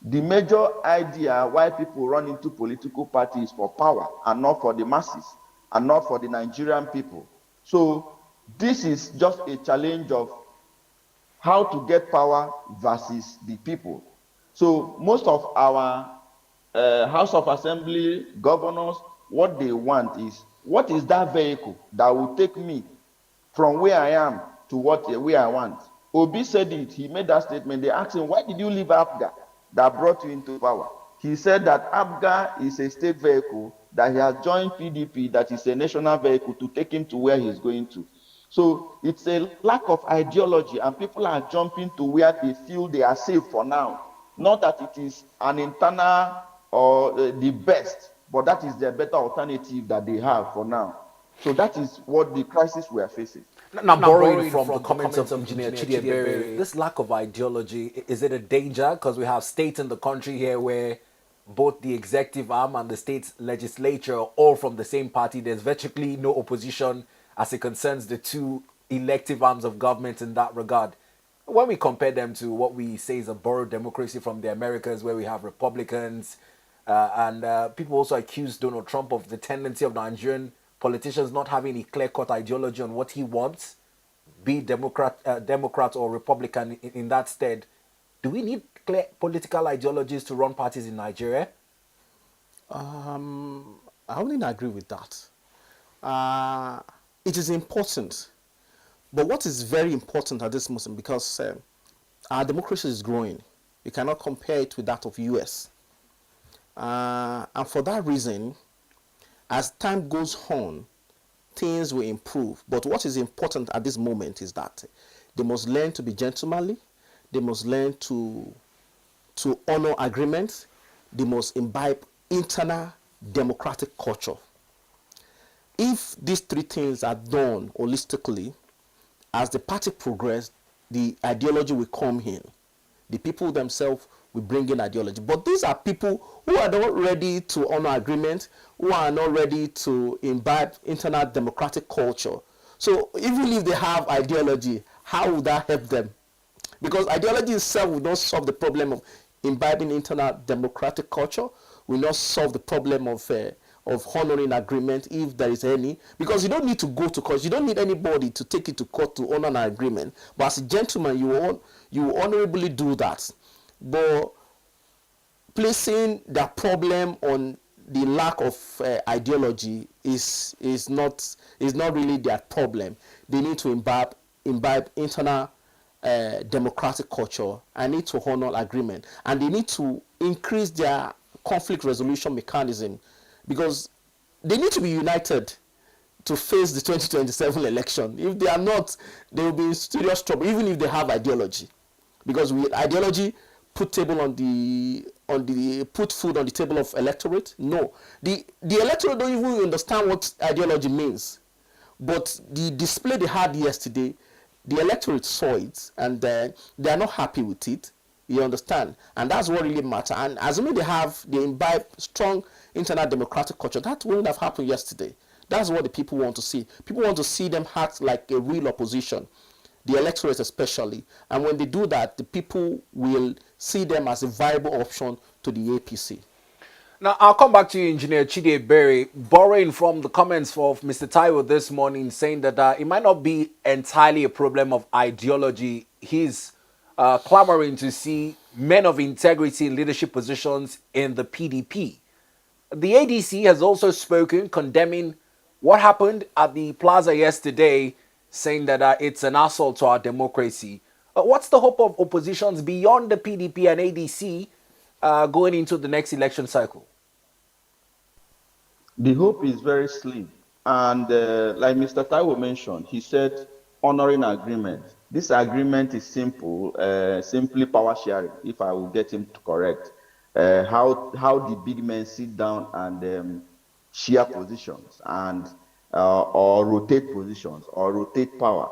The major idea why people run into political parties is for power and not for the masses and not for the Nigerian people. So this is just a challenge of how to get power versus the people. So most of our House of Assembly governors, what they want is, what is that vehicle that will take me from where I am to where I want? Obi said it, he made that statement. They asked him, why did you leave ABGA that brought you into power? He said that ABGA is a state vehicle, that he has joined PDP, that is a national vehicle to take him to where he's going to. So it's a lack of ideology, and people are jumping to where they feel they are safe for now. Not that it is an internal or the best, but that is the better alternative that they have for now. So that is what the crisis we are facing. Now, borrowing from the comments of Engineer Chidiebere, this lack of ideology, is it a danger? Because we have states in the country here where both the executive arm and the state legislature are all from the same party. There's virtually no opposition as it concerns the two elective arms of government in that regard. When we compare them to what we say is a borrowed democracy from the Americas, where we have Republicans, and people also accuse Donald Trump of the tendency of Nigerian politicians not having a clear-cut ideology on what he wants, be Democrat or Republican in that stead. Do we need clear political ideologies to run parties in Nigeria? I wouldn't agree with that. It is important. But what is very important at this moment, because our democracy is growing. You cannot compare it with that of US. And for that reason, as time goes on, things will improve. But what is important at this moment is that they must learn to be gentlemanly. They must learn to honor agreements. They must imbibe internal democratic culture. If these three things are done holistically, as the party progresses, the ideology will come in. The people themselves will bring in ideology. But these are people who are not ready to honor agreement, who are not ready to imbibe internal democratic culture. So even if they have ideology, how would that help them? Because ideology itself will not solve the problem of imbibing internal democratic culture, will not solve the problem of honoring agreement, if there is any, because you don't need to go to court. You don't need anybody to take you to court to honor an agreement. But as a gentleman, you honorably do that. But placing the problem on the lack of ideology is not really their problem. They need to imbibe internal democratic culture and need to honor agreement, and they need to increase their conflict resolution mechanism, because they need to be united to face the 2027 election. If they are not, they will be in serious trouble, even if they have ideology, because with ideology put table on the put food on the table of electorate. No, the electorate don't even understand what ideology means. But the display they had yesterday, the electorate saw it, and they are not happy with it. You understand? And that's what really matters. And assuming they imbibe strong internal democratic culture, that wouldn't have happened yesterday. That's what the people want to see. People want to see them act like a real opposition, the electorate especially. And when they do that, the people will see them as a viable option to the APC. Now, I'll come back to you, Engineer Chidiebere, borrowing from the comments of Mr. Taiwo this morning, saying that it might not be entirely a problem of ideology. He's clamoring to see men of integrity in leadership positions in the PDP. The ADC has also spoken, condemning what happened at the plaza yesterday, saying that it's an assault to our democracy. What's the hope of oppositions beyond the PDP and ADC going into the next election cycle? The hope is very slim. And like Mr. Taiwo mentioned, he said honoring agreement. This agreement is simple, simply power sharing, if I will get him to correct. How the big men sit down and share positions and or rotate positions or rotate power.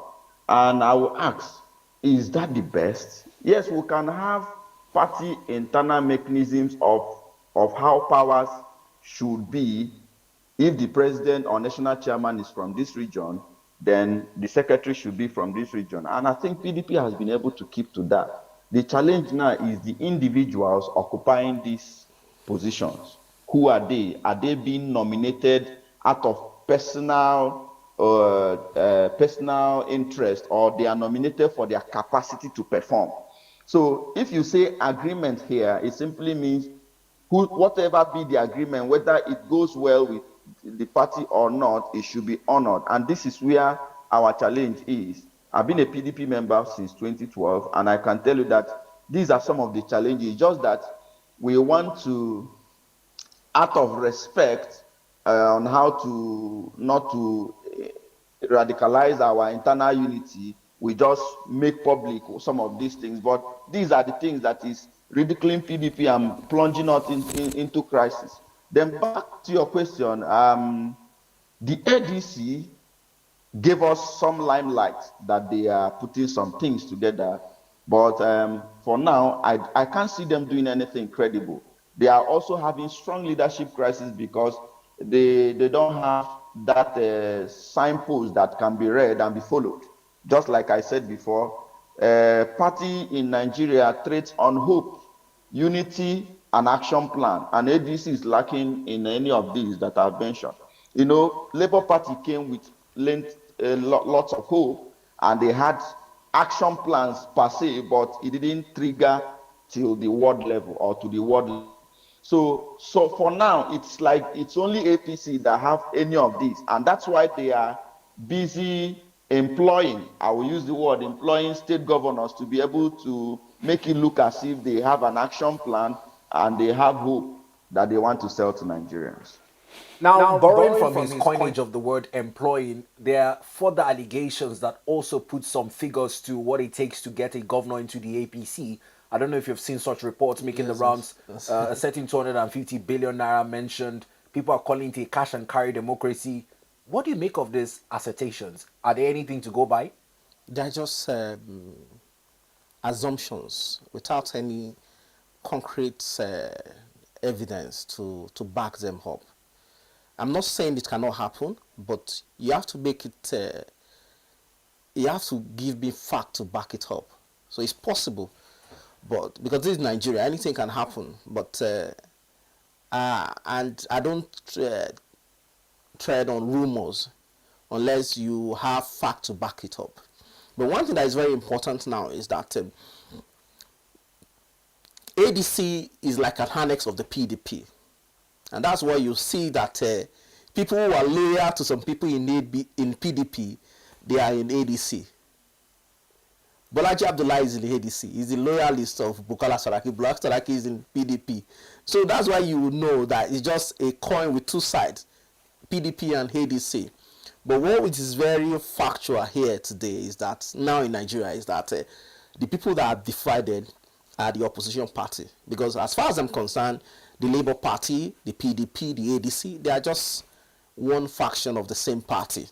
And I will ask, is that the best? Yes, we can have party internal mechanisms of how powers should be. If the president or national chairman is from this region, then the secretary should be from this region. And I think PDP has been able to keep to that. The challenge now is the individuals occupying these positions. Who are they? Are they being nominated out of personal interest, or they are nominated for their capacity to perform? So if you say agreement here, it simply means whatever be the agreement, whether it goes well with the party or not, it should be honored. And this is where our challenge is. I've been a PDP member since 2012, and I can tell you that these are some of the challenges, just that we want to, out of respect on how to not to radicalize our internal unity, we just make public some of these things. But these are the things that is ridiculing PDP and plunging us into crisis. Then back to your question, the ADC gave us some limelight that they are putting some things together. But for now, I can't see them doing anything credible. They are also having strong leadership crisis because they don't have that signpost that can be read and be followed. Just like I said before, party in Nigeria trades on hope, unity, and action plan. And ADC is lacking in any of these that I've mentioned. You know, Labour Party came with lots of hope, and they had action plans per se, but it didn't trigger till the ward level or to the ward level. So for now, it's like it's only APC that have any of these, and that's why they are busy employing, I will use the word, employing state governors to be able to make it look as if they have an action plan and they have hope that they want to sell to Nigerians. Now, borrowing from his coinage of the word employing, there are further allegations that also put some figures to what it takes to get a governor into the APC. I don't know if you've seen such reports making the rounds. A certain 250 billion naira mentioned. People are calling it a cash and carry democracy. What do you make of these assertions? Are there anything to go by? They're just assumptions without any concrete evidence to back them up. I'm not saying it cannot happen, but you have to make it, you have to give me fact to back it up. So it's possible, but because this is Nigeria, anything can happen. But and I don't tread on rumors unless you have fact to back it up. But one thing that is very important now is that ADC is like an annex of the PDP. And that's why you see that people who are loyal to some people in PDP, they are in ADC. Bolaji AbdulAzeez is in the ADC. He's the loyalist of Bukola Saraki. Bukola Saraki is in PDP. So that's why you know that it's just a coin with two sides, PDP and ADC. But what is very factual here today is that now in Nigeria is that the people that are divided are the opposition party. Because as far as I'm concerned, the Labour Party, the PDP, the ADC, they are just one faction of the same party.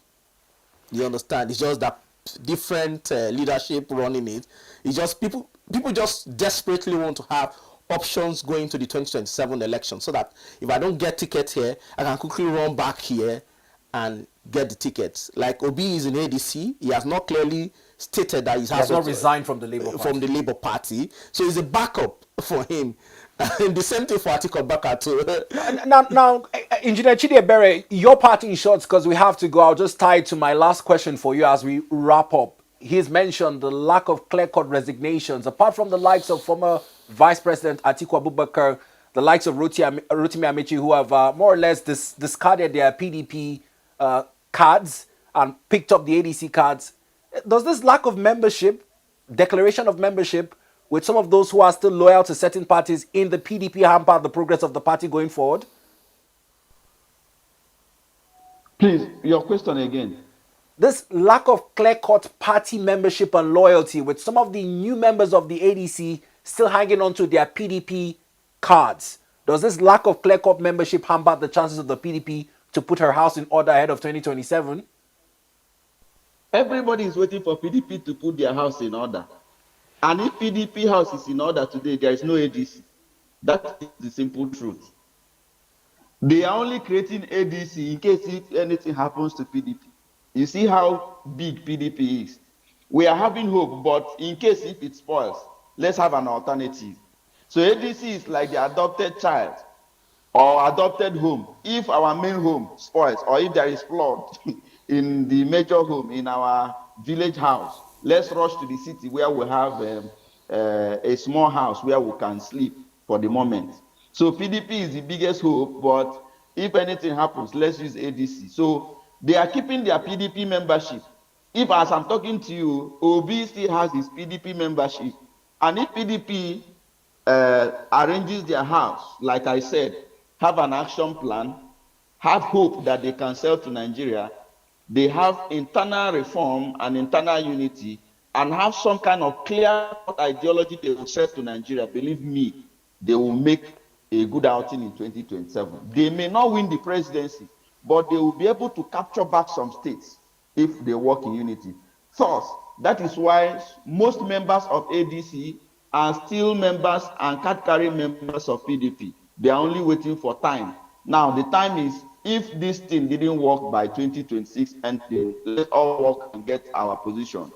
You understand? It's just that different leadership running it. It's just people just desperately want to have options going to the 2027 election, so that if I don't get ticket here, I can quickly run back here and get the tickets. Like Obi is in ADC, he has not clearly stated that he has not resigned from the Labour Party. So it's a backup for him. And the same thing for Atiku Abubakar too. Now, Engineer Chidiebere, your party in short, because we have to go. I'll just tie it to my last question for you as we wrap up. He's mentioned the lack of clear-cut resignations, apart from the likes of former Vice President Atiku Abubakar, the likes of Rotimi Amechi, who have more or less discarded their PDP cards and picked up the ADC cards. Does this lack of membership, declaration of membership, with some of those who are still loyal to certain parties in the PDP hamper the progress of the party going forward? Please, your question again. This lack of clear-cut party membership and loyalty, with some of the new members of the ADC still hanging on to their PDP cards. Does this lack of clear-cut membership hamper the chances of the PDP to put her house in order ahead of 2027? Everybody is waiting for PDP to put their house in order. And if PDP house is in order today, there is no ADC. That is the simple truth. They are only creating ADC in case if anything happens to PDP. You see how big PDP is. We are having hope, but in case if it spoils, let's have an alternative. So ADC is like the adopted child or adopted home. If our main home spoils, or if there is flood in the major home in our village house, let's rush to the city where we have a small house where we can sleep for the moment. So PDP is the biggest hope, but if anything happens, let's use ADC. So they are keeping their PDP membership. If, as I'm talking to you, Obi still has his PDP membership, and if PDP arranges their house, like I said, have an action plan, have hope that they can sell to Nigeria, they have internal reform and internal unity, and have some kind of clear ideology they will set to Nigeria, believe me, they will make a good outing in 2027. They may not win the presidency, but they will be able to capture back some states if they work in unity. Thus, that is why most members of ADC are still members and card-carrying members of PDP. They are only waiting for time. Now, the time is, if this thing didn't work by 2026, and let's all work and get our positions.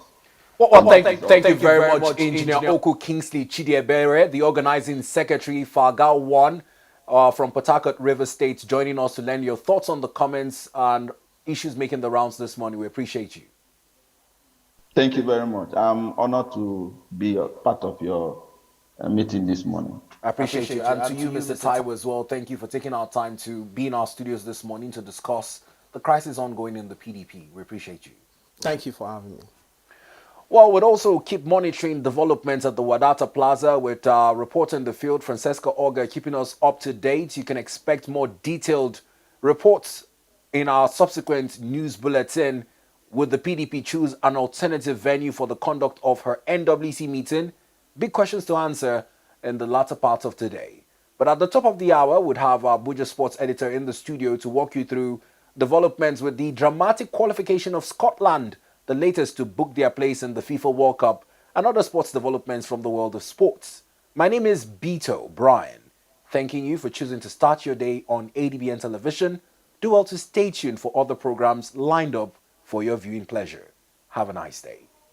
Well, thank you very much, Engineer Okwu Kingsley Chidiebere, the organizing secretary, Fargal 1 from Port Harcourt, River State, joining us to lend your thoughts on the comments and issues making the rounds this morning. We appreciate you. Thank you very much. I'm honored to be a part of your meeting this morning. I appreciate you. And to you, Mr. Taiwo, as well, thank you for taking our time to be in our studios this morning to discuss the crisis ongoing in the PDP. We appreciate you. Thank you for having me. Well, we'll also keep monitoring developments at the Wadata Plaza with reporter in the field, Francesca Auger, keeping us up to date. You can expect more detailed reports in our subsequent news bulletin. Would the PDP choose an alternative venue for the conduct of her NWC meeting? Big questions to answer in the latter part of today. But at the top of the hour, we'd have our Abuja sports editor in the studio to walk you through developments with the dramatic qualification of Scotland, the latest to book their place in the FIFA World Cup, and other sports developments from the world of sports. My name is Beto Brian, thanking you for choosing to start your day on ADBN Television. Do well to stay tuned for other programs lined up for your viewing pleasure. Have a nice day.